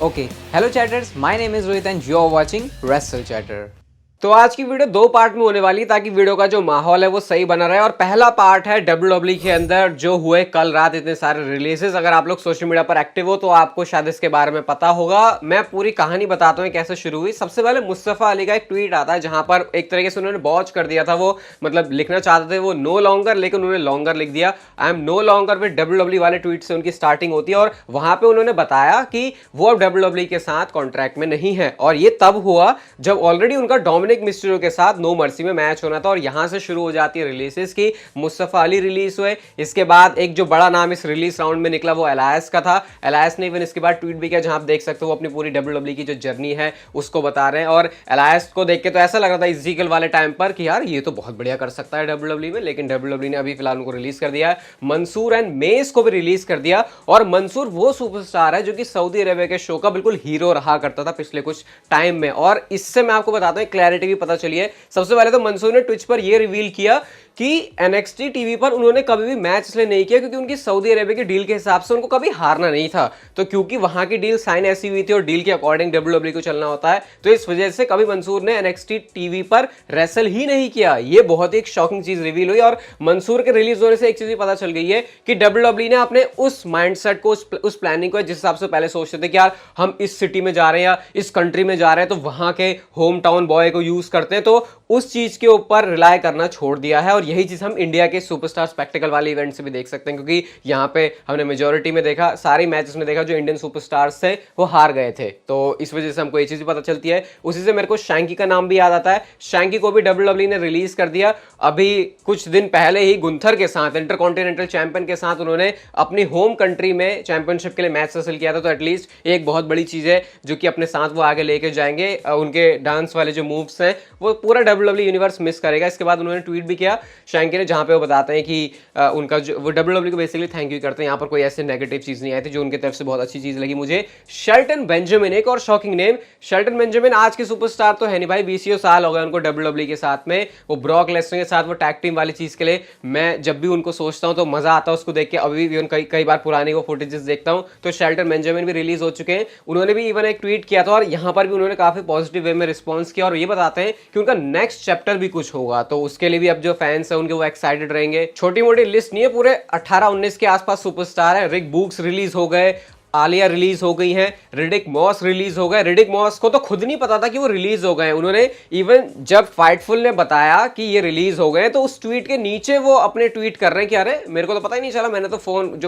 Okay, hello chatters, my name is Rohit and you are watching Wrestle Chatter. तो आज की video दो part में होने वाली है ताकि वीडियो का जो माहौल है वो सही बना रहे। और पहला पार्ट है WWE के अंदर जो हुए कल रात इतने सारे रिलीजेस। अगर आप लोग सोशल मीडिया पर एक्टिव हो तो आपको शायद इसके बारे में पता होगा। मैं पूरी कहानी बताता हूँ कैसे शुरू हुई। सबसे पहले मुस्तफा अली का एक ट्वीट आता है जहां पर एक तरीके से उन्होंने बॉच कर दिया था। वो मतलब लिखना चाहते थे वो नो लॉन्गर, लेकिन उन्होंने लॉन्गर लिख दिया। I am no longer with WWE वाले ट्वीट से उनकी स्टार्टिंग होती है और वहां पर उन्होंने बताया कि वो अब WWE के साथ कॉन्ट्रैक्ट में नहीं है। और ये तब हुआ जब ऑलरेडी उनका डोमिनिक मिस्टीरियो के साथ नो मर्सी में मैच होना था। और यहां से शुरू हो जाती है रिलीजेस की। मुस्तफा अली रिलीज हुए, इसके बाद एक जो बड़ा नाम इस रिलीज राउंड में निकला वो एलायस का था। एलायस ने इवन इसके बाद ट्वीट भी किया जहां आप देख सकते हो वो अपनी पूरी WWE की जो जर्नी है उसको बता रहे हैं। और एलायस को देख के तो ऐसा लग रहा था इज़ीकल वाले टाइम पर कि यार ये तो बहुत बढ़िया कर सकता है WWE में, लेकिन WWE ने अभी फिलहाल उनको रिलीज कर दिया है। मंसूर एंड मेस को भी रिलीज कर दिया। और मंसूर वो सुपरस्टार है जो कि सऊदी अरेबिया के शो का बिल्कुल हीरो रहा करता था पिछले कुछ टाइम में। और इससे मैं आपको बताता हूं क्लैरिटी भी पता चली है। सबसे पहले तो मंसूर ने ट्विच पर यह रिवील किया कि NXT टीवी पर उन्होंने कभी भी मैच इसलिए नहीं किया क्योंकि उनकी सऊदी अरेबिया की डील के हिसाब से उनको कभी हारना नहीं था। तो क्योंकि वहां की डील साइन ऐसी हुई थी और डील के अकॉर्डिंग WWE को चलना होता है, तो इस वजह से कभी मंसूर ने NXT टीवी पर रेसल ही नहीं किया। ये बहुत ही एक शॉकिंग चीज रिवील हुई। और मंसूर के रिलीज होने से एक चीज भी पता चल गई है कि WWE ने अपने उस माइंडसेट को, उस प्लानिंग को जिस हिसाब से पहले सोचते थे कि यार हम इस सिटी में जा रहे हैं या इस कंट्री में जा रहे हैं तो वहां के होम टाउन बॉय को यूज करते हैं, तो उस चीज के ऊपर रिलाय करना छोड़ दिया है। और यही चीज हम इंडिया के सुपरस्टार स्पेक्टिकल वाले इवेंट से भी देख सकते हैं, क्योंकि यहां पे हमने मेजॉरिटी में देखा, सारी मैचेस में देखा जो इंडियन सुपरस्टार्स थे वो हार गए थे। तो इस वजह से हमको ये चीज भी पता चलती है। उसी से मेरे को शैंकी का नाम भी याद आता है। शैंकी को भी WWE ने रिलीज कर दिया। अभी कुछ दिन पहले ही गुंथर के साथ, इंटरकॉन्टिनेंटल चैंपियन के साथ, उन्होंने अपनी होम कंट्री में चैंपियनशिप के लिए मैच हासिल किया था। तो एटलीस्ट एक बहुत बड़ी चीज है जो कि अपने साथ वो आगे लेके जाएंगे। उनके डांस वाले जो मूव्स हैं वो पूरा WWE यूनिवर्स मिस करेगा। इसके बाद उन्होंने ट्वीट भी किया शैंकी ने, जहां पे वो बताते हैं कि उनका जो वो WWE को बेसिकली थैंक यू करते हैं। यहाँ पर कोई ऐसे नेगेटिव चीज नहीं आई थी, जो उनकी तरफ से बहुत अच्छी चीज लगी मुझे। शेल्टन बेंजामिन, एक और शॉकिंग नेम। शेल्टन बेंजामिन आज के सुपरस्टार तो है नहीं भाई, 20 साल हो गए उनको WWE के साथ में। वो ब्रॉक लेसनर के साथ वो टैग टीम वाली चीज के लिए मैं जब भी उनको सोचता हूं तो मजा आता है उसको देख के। अभी भी कई बार पुरानी वो फुटेजेस देखता हूं। तो शेल्टन बेंजामिन भी रिलीज हो चुके हैं। उन्होंने भी इवन एक ट्वीट किया था और यहां पर भी उन्होंने काफी पॉजिटिव वे में रिस्पॉन्स किया और ये बताते हैं कि उनका नेक्स्ट चैप्टर भी कुछ होगा। तो उसके लिए भी अब जो फैंस है उनके वो एक्साइटेड रहेंगे। छोटी मोटी लिस्ट नहीं है, पूरे 18-19 के आसपास सुपरस्टार है। रिक बुक्स रिलीज हो गए, आलिया रिलीज हो गई है, रिडिक मॉस रिलीज हो गए। रिडिक मॉस को तो खुद नहीं पता था कि वो रिलीज हो गए। उन्होंने इवन जब फाइटफुल ने बताया कि ये रिलीज हो गए तो उस ट्वीट के नीचे वो अपने ट्वीट कर रहे हैं कि अरे मेरे को तो पता ही नहीं चला, मैंने तो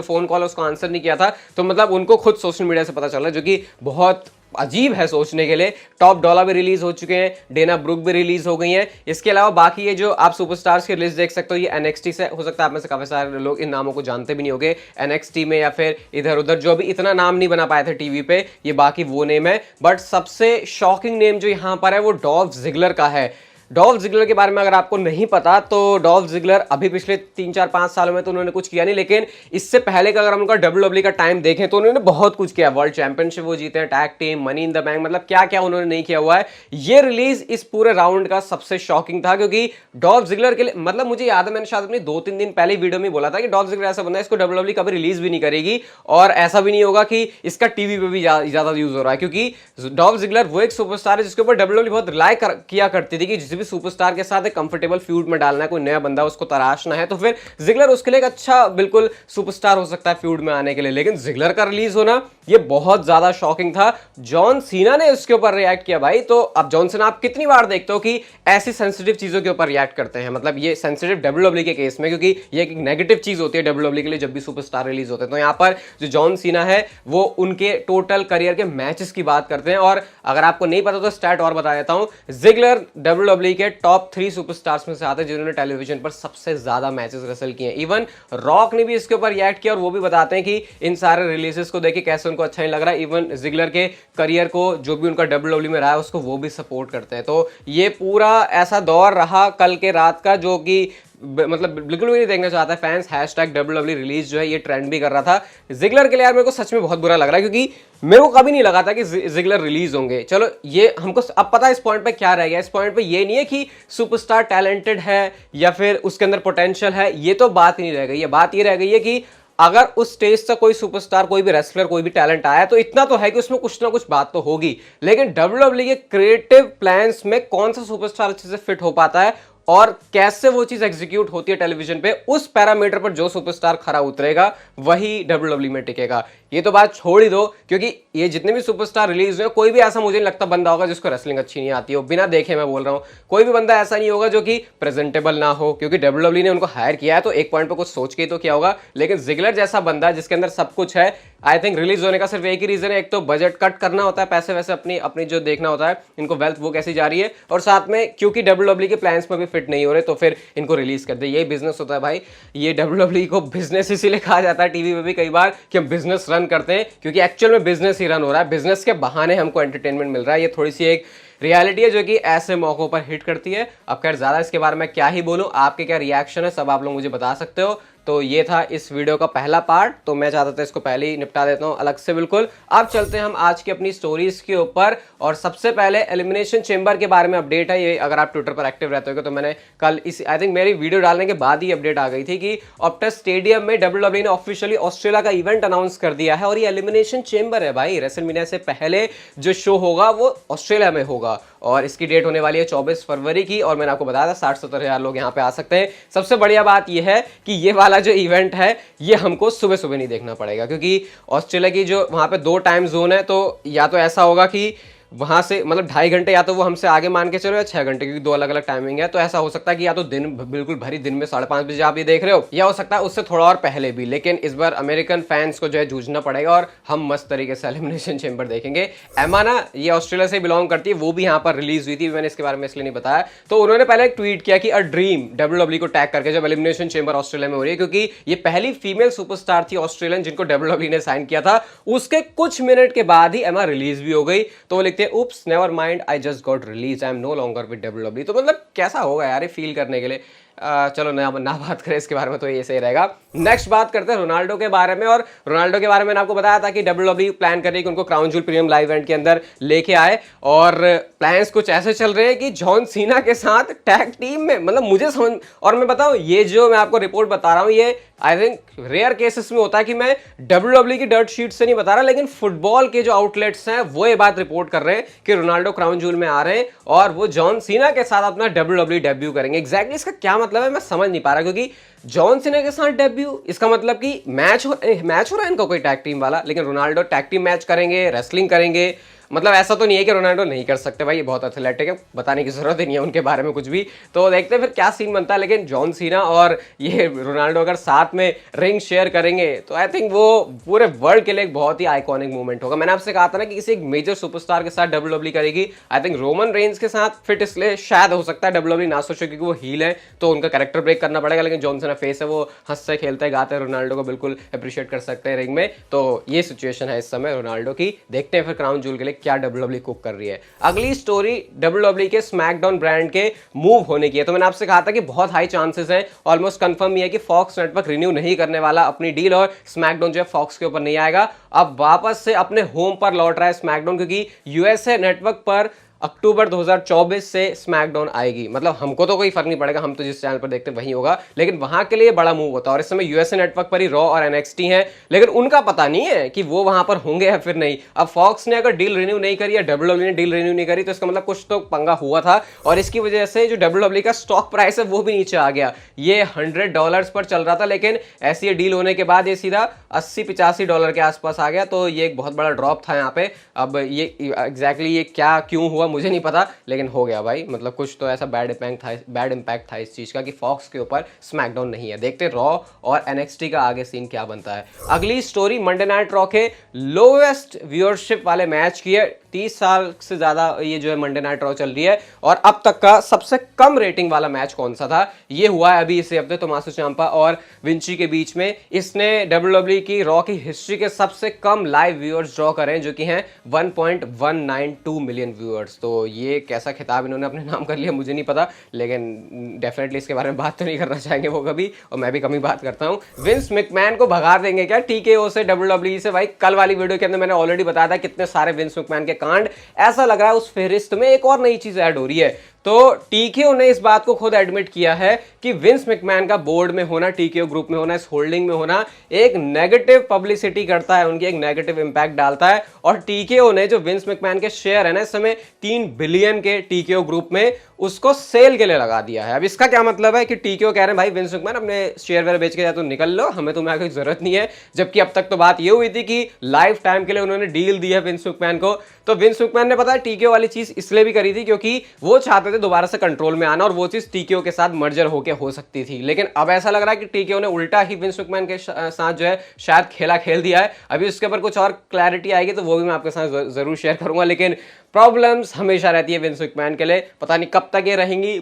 फोन कॉल उसको आंसर नहीं किया था। तो मतलब उनको खुद सोशल मीडिया से पता चला, जो कि बहुत अजीब है सोचने के लिए। टॉप डॉला भी रिलीज हो चुके हैं, डेना ब्रुक भी रिलीज हो गई हैं। इसके अलावा बाकी ये जो आप सुपरस्टार्स की लिस्ट देख सकते हो, ये NXT से हो सकता है आप में से काफी सारे लोग इन नामों को जानते भी नहीं होंगे। NXT में या फिर इधर उधर जो भी इतना नाम नहीं बना पाए थे टीवी पे, ये बाकी वो नेम है। बट सबसे शॉकिंग नेम जो यहां पर है वो डॉल्फ जिगलर का है। डॉल्फ जिगलर के बारे में अगर आपको नहीं पता तो डॉल्फ जिगलर अभी पिछले 3-4-5 सालों में तो उन्होंने कुछ किया नहीं, लेकिन इससे पहले का अगर हम उनका WWE का टाइम देखें तो उन्होंने बहुत कुछ किया। वर्ल्ड चैंपियनशिप वो जीते हैं, tag team, money in the bank, मतलब क्या क्या उन्होंने नहीं किया हुआ है। ये रिलीज इस पूरे राउंड का सबसे शॉकिंग था, क्योंकि डॉल्फ जिगलर के लिए मतलब मुझे याद है मैंने शायद अपनी 2-3 दिन पहले वीडियो में बोला था कि डॉल्फ जिगलर ऐसा बंदा है इसको WWE कभी रिलीज भी नहीं करेगी और ऐसा भी नहीं होगा कि इसका टीवी पे भी ज्यादा यूज हो रहा है। क्योंकि डॉल्फ जिगलर वो एक सुपरस्टार है जिसके ऊपर WWE बहुत रिलाय किया करती थी कि जिस भी सुपरस्टार के साथ एक कंफर्टेबल फ्यूड में डालना है, कोई नया बंदा उसको तराशना है, तो फिर जिगलर उसके लिए एक अच्छा बिल्कुल सुपरस्टार हो सकता है फ्यूड में आने के लिए। लेकिन जिगलर का रिलीज होना ये बहुत ज्यादा शॉकिंग था। जॉन सीना ने इसके ऊपर रिएक्ट किया भाई। तो अब जॉन सीना आप कितनी बार देखते हो कि ऐसी सेंसिटिव चीजों के ऊपर रिएक्ट करते हैं, मतलब ये सेंसिटिव WWE के केस में, क्योंकि ये एक नेगेटिव चीज होती है WWE के लिए जब भी सुपरस्टार रिलीज होते हैं। तो यहां पर जो जॉन सीना है वो उनके टोटल करियर के मैचेस की बात करते हैं। और अगर आपको नहीं पता तो स्टैट और बता देता हूं, जिगलर WWE के टॉप 3 सुपरस्टार्स में से आते हैं जिन्होंने टेलीविजन पर सबसे ज्यादा मैचेस रेसल किए हैं। इवन रॉक ने भी इसके ऊपर रिएक्ट किया और वो भी बताते हैं कि इन सारे रिलीजेस को देखे कैसे उनको अच्छा नहीं लग रहा है। इवन जिगलर के करियर को जो भी उनका WWE में रहा है उसको वो भी सपोर्ट करते हैं। तो ये पूरा ऐसा दौर रहा कल के रात का जो कि मतलब बिल्कुल भी नहीं देखना चाहता है फैंस। #WWE रिलीज जो है ये ट्रेंड भी कर रहा था। जिगलर के लिए यार मेरे को सच में बहुत बुरा लग रहा है, क्योंकि मेरे को कभी नहीं लगा था कि जिगलर रिलीज होंगे। चलो ये हमको अब पता है इस पॉइंट पे क्या रह गया। इस पॉइंट पे ये नहीं है कि सुपरस्टार टैलेंटेड है या फिर उसके अंदर पोटेंशियल है, ये तो बात ही नहीं रह गई है। बात ये रह गई है कि अगर उस स्टेज तक कोई सुपरस्टार, कोई भी रेसलर, कोई भी टैलेंट आया तो इतना तो है कि उसमें कुछ ना कुछ बात तो होगी। लेकिन डब्ल्यूडब्ल्यू के क्रिएटिव प्लान्स में कौन सा सुपरस्टार अच्छे से फिट हो पाता है और कैसे वो चीज एग्जीक्यूट होती है टेलीविजन पे, उस पैरामीटर पर जो सुपरस्टार खरा उतरेगा वही डब्ल्यूडब्ल्यू में टिकेगा। ये तो बात छोड़ ही दो, क्योंकि ये जितने भी सुपरस्टार रिलीज हुए कोई भी ऐसा मुझे नहीं लगता बंदा होगा जिसको रेसलिंग अच्छी नहीं आती हो। बिना देखे मैं बोल रहा हूं, कोई भी बंदा ऐसा नहीं होगा जो कि प्रेजेंटेबल ना हो, क्योंकि डब्ल्यूडब्ल्यू ने उनको हायर किया है तो एक पॉइंट पे कुछ सोच के ही तो किया होगा। लेकिन जिगलर जैसा बंदा जिसके अंदर सब कुछ है, आई थिंक रिलीज होने का सिर्फ एक ही रीजन है, एक तो बजट कट करना होता है, पैसे वैसे अपनी अपनी जो देखना होता है, इनको वेल्थ वो कैसी जा रही है, और साथ में क्योंकि डब्ल्यूडब्ल्यू के प्लान्स में भी फिट नहीं हो रहे तो फिर इनको रिलीज कर दे। यही बिजनेस होता है भाई। ये डब्ल्यूडब्ल्यू को बिजनेस इसीलिए कहा जाता है टीवी पे भी कई बार कि हम बिजनेस रन करते हैं, क्योंकि एक्चुअल में बिजनेस ही रन हो रहा है, बिजनेस के बहाने हमको एंटरटेनमेंट मिल रहा है। ये थोड़ी सी एक रियलिटी है जो कि ऐसे मौकों पर हिट करती है। अब खैर ज्यादा इसके बारे में क्या ही बोलूं, आपके क्या रिएक्शन है सब आप लोग मुझे बता सकते हो। तो ये था इस वीडियो का पहला पार्ट, तो मैं चाहता था इसको पहले ही निपटा देता हूं अलग से बिल्कुल। अब चलते हैं हम आज की अपनी स्टोरीज के ऊपर, और सबसे पहले एलिमिनेशन चेंबर के बारे में अपडेट है। ये अगर आप ट्विटर पर एक्टिव रहते हो तो मैंने कल इस आई थिंक मेरी वीडियो डालने के बाद ही अपडेट आ गई थी कि ऑप्टस स्टेडियम में डब्ल्यूडब्ल्यू ने ऑफिशियली ऑस्ट्रेलिया का इवेंट अनाउंस कर दिया है, और ये एलिमिनेशन चेंबर है भाई। रेसलमेनिया से पहले जो शो होगा वो ऑस्ट्रेलिया में होगा, और इसकी डेट होने वाली है 24 फरवरी की, और मैंने आपको बताया था 60-70 हज़ार लोग यहाँ पे आ सकते हैं। सबसे बढ़िया बात यह है कि ये वाला जो इवेंट है ये हमको सुबह सुबह नहीं देखना पड़ेगा, क्योंकि ऑस्ट्रेलिया की जो वहाँ पे 2 टाइम जोन है, तो या तो ऐसा होगा कि वहां से मतलब 2.5 घंटे या तो वो हमसे आगे मान के चलो, या 6 घंटे, क्योंकि 2 अलग अलग टाइमिंग है। तो ऐसा हो सकता है कि या तो दिन बिल्कुल भरी दिन में 5:30 बजे आप ये देख रहे हो, या हो सकता है उससे थोड़ा और पहले भी। लेकिन इस बार अमेरिकन फैंस को जो है जूझना पड़ेगा, और हम मस्त तरीके से एलिमिनेशन चेंबर देखेंगे। एमाना ये ऑस्ट्रेलिया से बिलोंग करती है, वो भी यहाँ पर रिलीज हुई थी, मैंने इसके बारे में इसलिए नहीं बताया। तो उन्होंने पहले एक ट्वीट किया कि अ ड्रीम डब्ल्यूडब्ल्यू को टैग करके, जब एलिमिनेशन चेंबर ऑस्ट्रेलिया में हो रही है, क्योंकि ये पहली फीमेल सुपरस्टार थी ऑस्ट्रेलियन जिनको डब्ल्यूडब्ल्यू ने साइन किया था। उसके कुछ मिनट के बाद ही एमा रिलीज भी हो गई, तो वो लिखते हैं oops never mind, I just got release, I am no longer with WW. तो मतलब कैसा होगा यार ये फील करने के लिए। चलो ना बात करें इसके बारे में, तो ये सही रहेगा। नेक्स्ट बात करते हैं रोनाल्डो के बारे में, और रोनाल्डो के बारे में मैंने आपको बताया था कि डब्ल्यूडब्ल्यू प्लान कर रही है कि उनको crown joule premium live event के अंदर लेके आए, और प्लान्स कुछ ऐसे चल रहे हैं कि जॉन सीना के साथ टैग टीम में, मतलब मुझे समझ, और मैं बताऊं ये जो मैं आपको रिपोर्ट बता रहा हूं ये आई थिंक रेयर केसेस में होता है कि मैं डब्ल्यूडब्ल्यू की डर्ट शीट से नहीं बता रहा, लेकिन फुटबॉल के जो आउटलेट्स हैं वो ये बात रिपोर्ट कर रहे हैं कि रोनाल्डो क्राउन जूल में आ रहे हैं और वो जॉन सीना के साथ अपना डब्ल्यूडब्ल्यू डेब्यू करेंगे। एग्जैक्टली इसका क्या मतलब है मैं समझ नहीं पा रहा, क्योंकि जॉन सीना के साथ डेब्यू, इसका मतलब कि मैच हो रहा है इनका कोई टैग टीम वाला, लेकिन रोनाल्डो टैग टीम मैच करेंगे, रेसलिंग करेंगे। मतलब ऐसा तो नहीं है कि रोनाल्डो नहीं कर सकते भाई, ये बहुत एथलेटिक है, बताने की जरूरत ही नहीं है उनके बारे में कुछ भी। तो देखते हैं फिर क्या सीन बनता है। लेकिन जॉन सीना और ये रोनाल्डो अगर साथ में रिंग शेयर करेंगे तो आई थिंक वो पूरे वर्ल्ड के लिए एक बहुत ही आइकॉनिक मूवमेंट होगा। मैंने आपसे कहा था ना कि किसी एक मेजर सुपरस्टार के साथ डब्ल्यूडब्ल्यू करेगी। आई थिंक रोमन रेंज के साथ फिट इसलिए शायद हो सकता है डब्ल्यूडब्ल्यू ना सोचे, क्योंकि वो हील है तो उनका कैरेक्टर ब्रेक करना पड़ेगा। लेकिन जॉन सीना फेस है, वो हंसते खेलते गाते रोनाल्डो को बिल्कुल अप्रिशिएट कर सकते हैं रिंग में। तो ये सिचुएशन है इस समय रोनाल्डो की। देखते हैं फिर क्राउन जूल के लिए क्या डब्ल्यूडब्ल्यू कर रही है। अगली स्टोरी डब्ल्यूडब्ल्यू के स्मैकडाउन ब्रांड के मूव होने की है। तो मैंने आपसे कहा था कि बहुत हाई चांसेस है, ऑलमोस्ट कंफर्म ही है कि फॉक्स नेटवर्क रिन्यू नहीं करने वाला अपनी डील, और स्मैकडाउन जो है फॉक्स के ऊपर नहीं आएगा। अब वापस से अपने होम पर लौट रहा है स्मैकडाउन, क्योंकि यूएसए नेटवर्क पर अक्टूबर 2024 से स्मैकडाउन आएगी। मतलब हमको तो कोई फर्क नहीं पड़ेगा, हम तो जिस चैनल पर देखते हैं वही होगा, लेकिन वहां के लिए बड़ा मूव होता है। और इस समय यूएसए नेटवर्क पर ही रॉ और एनएक्सटी हैं, लेकिन उनका पता नहीं है कि वो वहां पर होंगे या फिर नहीं। अब फॉक्स ने अगर डील रिन्यू नहीं करी या डब्ल्यूडब्ल्यू ने डील रिन्यू नहीं करी, तो इसका मतलब कुछ तो पंगा हुआ था, और इसकी वजह से जो डब्ल्यूडब्ल्यू का स्टॉक प्राइस है वो भी नीचे आ गया। ये $100 पर चल रहा था, लेकिन ऐसी डील होने के बाद ये सीधा $80-85 के आसपास आ गया। तो ये एक बहुत बड़ा ड्रॉप था यहाँ पे। अब ये एग्जैक्टली ये क्या क्यों हुआ मुझे नहीं पता, लेकिन हो गया भाई। मतलब कुछ तो ऐसा बैड इम्पैक्ट था इस चीज का कि फॉक्स के ऊपर स्मैकडाउन नहीं है। देखते रॉ और एनएक्सटी का आगे सीन क्या बनता है। अगली स्टोरी मंडे नाइट रॉ के लोएस्ट व्यूअरशिप वाले मैच की है। 30 साल से ज्यादा ये जो है मंडे नाइट रॉ चल रही है, और अब तक का सबसे कम रेटिंग वाला मैच कौन सा था, ये हुआ है अभी इसी हफ्ते टोमासो ciampa और विंची के बीच में। इसने डब्ल्यूडब्ल्यू की रॉ की हिस्ट्री के सबसे कम लाइव व्यूअर्स ड्रॉ करें, जो कि हैं 1.192 मिलियन व्यूअर्स। तो ये कैसा खिताब इन्होंने अपने नाम कर लिया मुझे नहीं पता, लेकिन डेफिनेटली इसके बारे में बात तो नहीं करना चाहेंगे वो कभी, और मैं भी कम ही बात करता हूं। विंस मैकमैन को भगा देंगे क्या टीकेओ से डब्ल्यूडब्ल्यू से? भाई कल वाली वीडियो के अंदर मैंने ऑलरेडी बताया था कितने सारे विंस मैकमैन के कांड। ऐसा लग रहा है उस फेहरिस्त में एक और नई चीज ऐड हो रही है। तो टीकेओ ने इस बात को खुद एडमिट किया है कि विंस मैकमैन का बोर्ड में होना, टीकेओ ग्रुप में होना, इस होल्डिंग में होना एक नेगेटिव पब्लिसिटी करता है, उनकी एक नेगेटिव इंपैक्ट डालता है। और टीकेओ ने जो विंस मैकमैन के शेयर है ना इस समय 3 बिलियन के टीकेओ ग्रुप में, उसको सेल के लिए लगा दिया है। अब इसका क्या मतलब है कि टीकेओ कह रहे हैं भाई विंस मैकमैन अपने शेयर वेयर बेच के या तो निकल लो, हमें तुम्हें कोई जरूरत नहीं है। जबकि अब तक तो बात ये हुई थी कि लाइफ टाइम के लिए उन्होंने डील दी है विंस मैकमैन को। तो विंस मैकमैन ने पता है टीकेओ वाली चीज इसलिए भी करी थी क्योंकि वो चाहते थे दोबारा से कंट्रोल में आना, और वो चीज टीकेओ के साथ मर्जर होके हो सकती थी। लेकिन अब ऐसा लग रहा है कि टीकेओ ने उल्टा ही विंस मैकमैन के साथ जो है शायद खेला खेल दिया है। अभी उसके ऊपर कुछ और क्लैरिटी आएगी तो वो भी मैं आपके साथ जरूर शेयर करूंगा। लेकिन प्रॉब्लम्स हमेशा रहती है विंस मैकमैन के लिए, पता नहीं कब तक ये रहेंगी,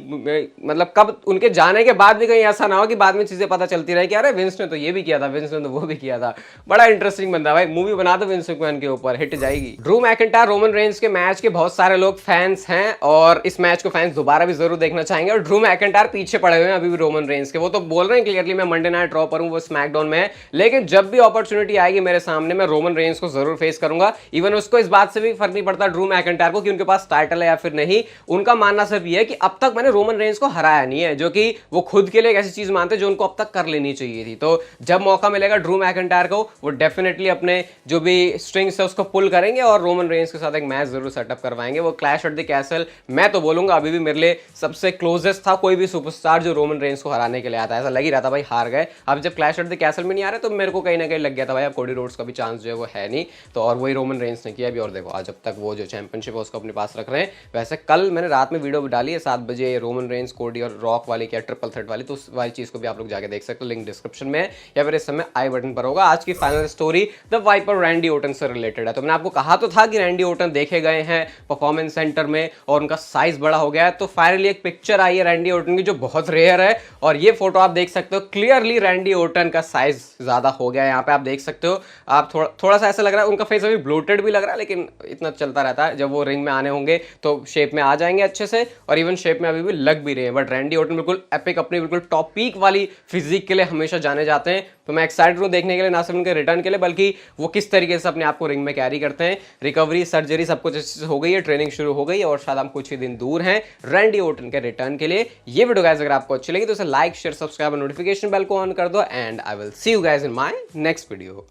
मतलब कब उनके जाने के बाद भी कहीं ऐसा ना हो कि बाद में चीजें पता चलती रहे कि अरे विंस ने तो ये भी किया था, विंस ने तो वो भी किया था। बड़ा इंटरेस्टिंग बंदा भाई, मूवी बना दो विंस मैकमैन के ऊपर, हिट जाएगी। ड्रू मैकिंटायर रोमन रेंज के मैच के बहुत सारे लोग फैंस हैं और इस मैच को फैंस दोबारा भी जरूर देखना चाहेंगे। और ड्रू मैकिंटायर पीछे पड़े हुए हैं अभी भी रोमन रेंज के, वो तो बोल रहे हैं क्लियरली मैं मंडे नाइट रॉ पर हूं, वो स्मैकडाउन में है। लेकिन जब भी अपॉर्चुनिटी आएगी मेरे सामने मैं रोमन रेंज को जरूर फेस करूंगा। इवन उसको इस बात से भी फर्क नहीं पड़ता ड्रू मैकिंटायर को कि उनके पास टाइटल है या फिर नहीं। उनका मानना सिर्फ ये है कि अब तक मैंने रोमन रेंज को हराया नहीं है, जो कि वो खुद के लिए एक ऐसी चीज मानते जो उनको अब तक कर लेनी चाहिए थी। तो जब मौका मिलेगा ड्रू मैकिंटायर को, वो डेफिनेटली अपने जो भी स्ट्रिंग्स है उसको पुल करेंगे और रोमन रेंज के साथ एक मैच जरूर सेटअप करवाएंगे। वो क्लैश एट द कैसल मैं तो बोलूंगा अभी भी मेरे लिए सबसे क्लोजेस्ट था कोई भी सुपरस्टार जो रोमन रेंज को हराने के लिए आता है। ऐसा लग ही रहा था भाई हार गए। अब जब क्लैश एट द कैसल में नहीं आ रहे तो मेरे को कहीं ना कहीं लग गया था भाई अब कोडी रोड्स का भी चांस जो है वो है नहीं। तो और वही रोमन रेंज ने किया भी, और देखो आज जब तक वो जो चैंपियनशिप है उसको अपने पास रख रहे हैं। वैसे कल मैंने रात में वीडियो डाली है 7 बजे रोमन रेंज, कोडी और रॉक वाली क्या ट्रिपल थ्रेट वाली, तो उस वाली चीज को भी आप लोग जाके देख सकते हो, लिंक डिस्क्रिप्शन में या फिर इस समय आई बटन पर होगा। आज की final story the viper Randy Orton से रिलेटेड है। तो मैंने आपको कहा तो था कि रैंडी ओटन देखे गए हैं परफॉर्मेंस सेंटर में और उनका साइज बड़ा हो गया है। तो फाइनली एक पिक्चर आई है रैंडी ओटन की जो बहुत रेयर है, और ये फोटो आप देख सकते हो क्लियरली रैंडी ओटन का साइज ज्यादा हो गया है। यहाँ पे आप देख सकते हो, आप थोड़ा सा ऐसा लग रहा है उनका फेस अभी ब्लोटेड भी लग रहा है, लेकिन इतना चलता रहता है। जब वो रिंग में आने होंगे तो शेप में आ जाएंगे अच्छे से, और इवन शेप में अभी भी लग भी रहे हैं। बट रैंडी ओटन बिल्कुल एपिक, अपनी बिल्कुल टॉप पीक वाली फिजिक के लिए हमेशा जाने जाते हैं। तो मैं एक्साइटेड हूं देखने के लिए, ना सिर्फ उनके रिटर्न के लिए बल्कि वो किस तरीके से अपने आप को रिंग में कैरी करते हैं। रिकवरी, सर्जरी सब कुछ अच्छे से हो गई है, ट्रेनिंग शुरू हो गई है और शायद हम कुछ ही दिन दूर हैं रैंडी ओटन के रिटर्न के लिए। ये वीडियो गाइस अगर आपको अच्छी लगी तो इसे लाइक, शेयर, सब्सक्राइब और नोटिफिकेशन बेल को ऑन कर दो, and I will see you guys in my next video.